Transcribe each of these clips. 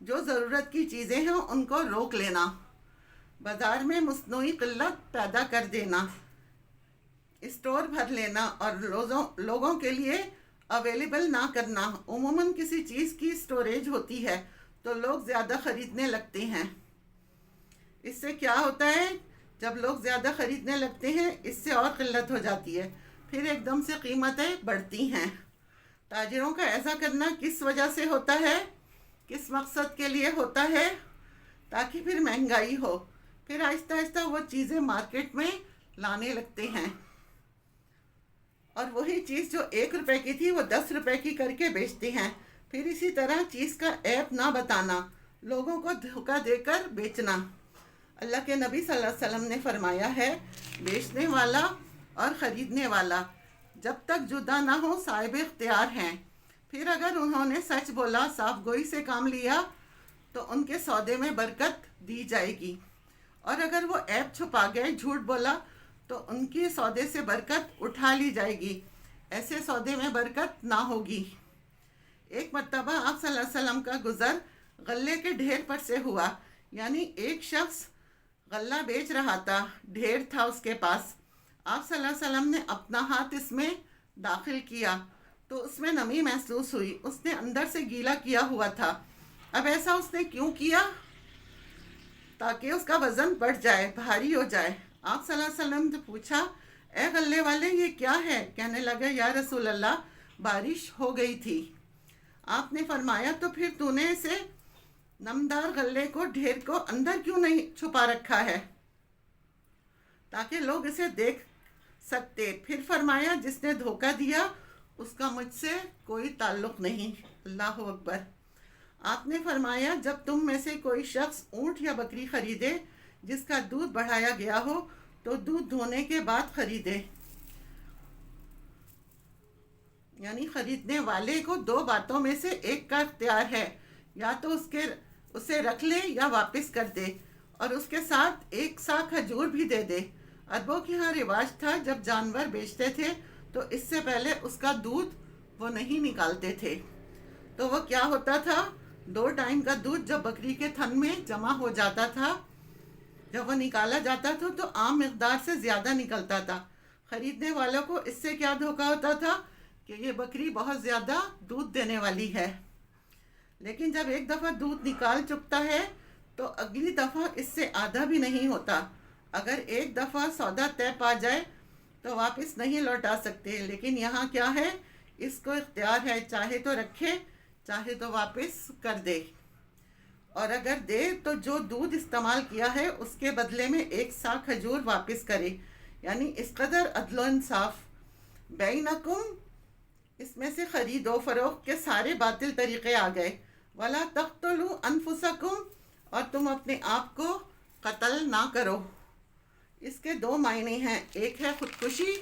جو ضرورت کی چیزیں ہیں ان کو روک لینا، بازار میں مصنوعی قلت پیدا کر دینا، اسٹور بھر لینا اور لوگوں کے لیے اویلیبل نہ کرنا۔ عموماً کسی چیز کی اسٹوریج ہوتی ہے تو لوگ زیادہ خریدنے لگتے ہیں۔ اس سے کیا ہوتا ہے، جب لوگ زیادہ خریدنے لگتے ہیں اس سے اور قلت ہو جاتی ہے، پھر ایک دم سے قیمتیں بڑھتی ہیں۔ تاجروں کا ایسا کرنا کس وجہ سے ہوتا ہے، کس مقصد کے لیے ہوتا ہے؟ تاکہ پھر مہنگائی ہو، پھر آہستہ آہستہ وہ چیزیں مارکیٹ میں لانے لگتے ہیں، اور وہی چیز جو 1 روپے کی تھی وہ 10 روپے کی کر کے بیچتے ہیں۔ پھر اسی طرح چیز کا عیب نہ بتانا، لوگوں کو دھوکہ دے کر بیچنا۔ اللہ کے نبی صلی اللہ علیہ وسلم نے فرمایا ہے، بیچنے والا اور خریدنے والا جب تک جدا نہ ہو صاحب اختیار ہیں۔ پھر اگر انہوں نے سچ بولا، صاف گوئی سے کام لیا تو ان کے سودے میں برکت دی جائے گی، اور اگر وہ عیب چھپا گئے، جھوٹ بولا، تو ان کی سودے سے برکت اٹھا لی جائے گی، ایسے سودے میں برکت نہ ہوگی۔ ایک مرتبہ آپ صلی اللہ علیہ وسلم کا گزر غلے کے ڈھیر پر سے ہوا، یعنی ایک شخص غلہ بیچ رہا تھا، ڈھیر تھا اس کے پاس۔ آپ صلی اللہ علیہ وسلم نے اپنا ہاتھ اس میں داخل کیا تو اس میں نمی محسوس ہوئی، اس نے اندر سے گیلا کیا ہوا تھا۔ اب ایسا اس نے کیوں کیا؟ تاکہ اس کا وزن بڑھ جائے، بھاری ہو جائے۔ آپ صلی اللہ علیہ وسلم نے پوچھا، اے غلے والے یہ کیا ہے؟ کہنے لگا، یا رسول اللہ بارش ہو گئی تھی۔ آپ نے فرمایا، تو پھر تو نے اسے نمدار غلے کو، ڈھیر کو اندر کیوں نہیں چھپا رکھا ہے تاکہ لوگ اسے دیکھ سکتے؟ پھر فرمایا، جس نے دھوکہ دیا اس کا مجھ سے کوئی تعلق نہیں۔ اللہ اکبر۔ آپ نے فرمایا، جب تم میں سے کوئی شخص اونٹ یا بکری خریدے جس کا دودھ بڑھایا گیا ہو تو دودھ دھونے کے بعد خریدے۔ یعنی خریدنے والے کو 2 باتوں میں سے ایک کا اختیار ہے، یا تو اسے رکھ لے یا واپس کر دے، اور اس کے ساتھ 1 سا کھجور بھی دے دے۔ عربوں کے ہاں رواج تھا، جب جانور بیچتے تھے تو اس سے پہلے اس کا دودھ وہ نہیں نکالتے تھے، تو وہ کیا ہوتا تھا، 2 ٹائم کا دودھ جب بکری کے تھن میں جمع ہو جاتا تھا، جب وہ نکالا جاتا تھا تو عام مقدار سے زیادہ نکلتا تھا۔ خریدنے والوں کو اس سے کیا دھوکہ ہوتا تھا کہ یہ بکری بہت زیادہ دودھ دینے والی ہے، لیکن جب ایک دفعہ دودھ نکال چکتا ہے تو اگلی دفعہ اس سے آدھا بھی نہیں ہوتا۔ اگر ایک دفعہ سودا طے پا جائے تو واپس نہیں لوٹا سکتے، لیکن یہاں کیا ہے، اس کو اختیار ہے، چاہے تو رکھے چاہے تو واپس کر دے، اور اگر دے تو جو دودھ استعمال کیا ہے اس کے بدلے میں 1 سا کھجور واپس کرے۔ یعنی اس قدر عدل و انصاف۔ بینکم، اس میں سے خرید و فروخت کے سارے باطل طریقے آ گئے۔ وَلَا تَقْتُلُوا أَنفُسَكُمْ، اور تم اپنے آپ کو قتل نہ کرو۔ اس کے 2 معنی ہیں، ایک ہے خودکشی۔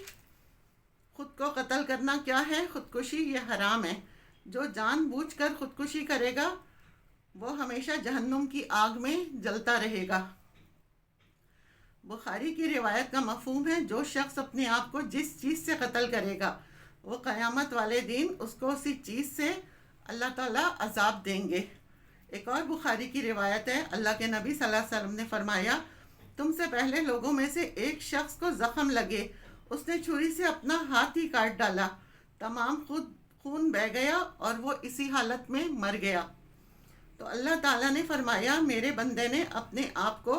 خود کو قتل کرنا کیا ہے؟ خودکشی، یہ حرام ہے۔ جو جان بوجھ کر خودکشی کرے گا وہ ہمیشہ جہنم کی آگ میں جلتا رہے گا۔ بخاری کی روایت کا مفہوم ہے، جو شخص اپنے آپ کو جس چیز سے قتل کرے گا وہ قیامت والے دن اس کو اسی چیز سے اللہ تعالیٰ عذاب دیں گے۔ ایک اور بخاری کی روایت ہے، اللہ کے نبی صلی اللہ علیہ وسلم نے فرمایا، تم سے پہلے لوگوں میں سے ایک شخص کو زخم لگے، اس نے چھری سے اپنا ہاتھ ہی کاٹ ڈالا، تمام خون بہہ گیا اور وہ اسی حالت میں مر گیا۔ تو اللہ تعالیٰ نے فرمایا، میرے بندے نے اپنے آپ کو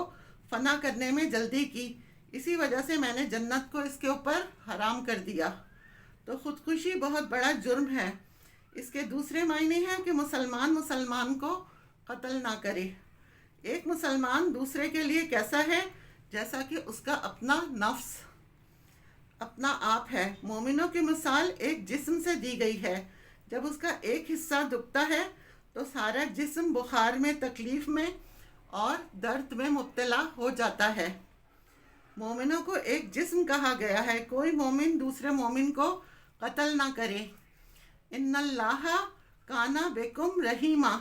فنا کرنے میں جلدی کی، اسی وجہ سے میں نے جنت کو اس کے اوپر حرام کر دیا۔ تو خودکشی بہت بڑا جرم ہے۔ اس کے دوسرے معنی ہیں کہ مسلمان کو قتل نہ کرے۔ ایک مسلمان دوسرے کے لیے کیسا ہے؟ جیسا کہ اس کا اپنا نفس، اپنا آپ ہے۔ مومنوں کی مثال ایک جسم سے دی گئی ہے، جب اس کا ایک حصہ دکھتا ہے تو سارا جسم بخار میں، تکلیف میں اور درد میں مبتلا ہو جاتا ہے۔ مومنوں کو ایک جسم کہا گیا ہے، کوئی مومن دوسرے مومن کو قتل نہ کرے۔ ان اللہ کان بکم رحیما،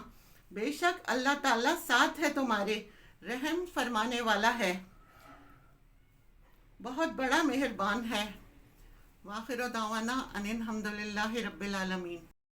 بے شک اللہ تعالیٰ ساتھ ہے تمہارے، رحم فرمانے والا ہے، بہت بڑا مہربان ہے۔ وآخر دعوانا ان الحمد للہ رب العالمین۔